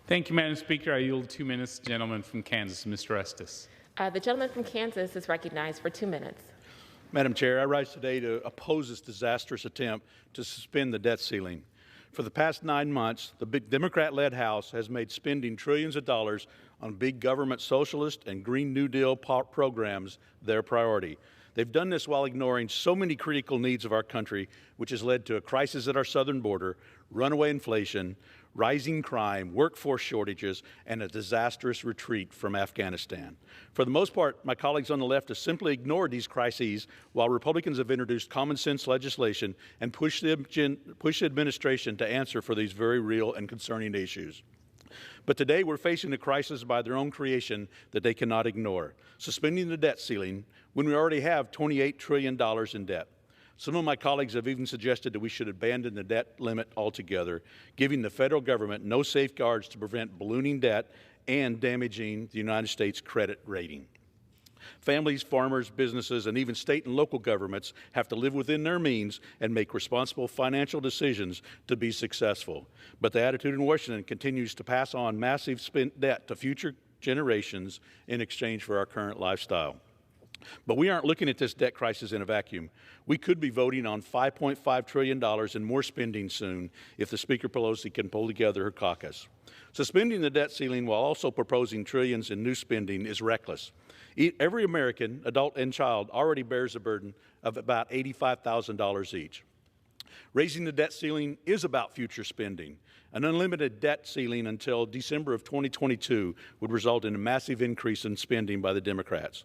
Thank you, Madam Speaker. I yield 2 minutes. Gentleman from Kansas, Mr. Estes. The gentleman from Kansas is recognized for 2 minutes. Madam Chair, I rise today to oppose this disastrous attempt to suspend the debt ceiling. For the past 9 months, the big Democrat-led House has made spending trillions of dollars on big government socialist and Green New Deal programs their priority. They've done this while ignoring so many critical needs of our country, which has led to a crisis at our southern border, runaway inflation, rising crime, workforce shortages, and a disastrous retreat from Afghanistan. For the most part, my colleagues on the left have simply ignored these crises, while Republicans have introduced common sense legislation and pushed the administration to answer for these very real and concerning issues. But today we're facing a crisis by their own creation that they cannot ignore, suspending the debt ceiling when we already have $28 trillion in debt. Some of my colleagues have even suggested that we should abandon the debt limit altogether, giving the federal government no safeguards to prevent ballooning debt and damaging the United States credit rating. Families, farmers, businesses, and even state and local governments have to live within their means and make responsible financial decisions to be successful. But the attitude in Washington continues to pass on massive debt to future generations in exchange for our current lifestyle. But we aren't looking at this debt crisis in a vacuum. We could be voting on $5.5 trillion in more spending soon if the Speaker Pelosi can pull together her caucus. Suspending the debt ceiling while also proposing trillions in new spending is reckless. Every American, adult and child, already bears a burden of about $85,000 each. Raising the debt ceiling is about future spending. An unlimited debt ceiling until December of 2022 would result in a massive increase in spending by the Democrats.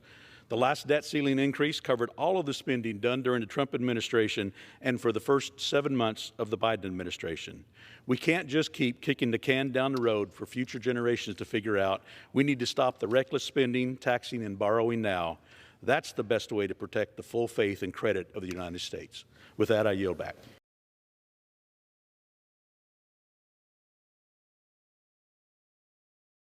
The last debt ceiling increase covered all of the spending done during the Trump administration and for the first 7 months of the Biden administration. We can't just keep kicking the can down the road for future generations to figure out. We need to stop the reckless spending, taxing, and borrowing now. That's the best way to protect the full faith and credit of the United States. With that, I yield back.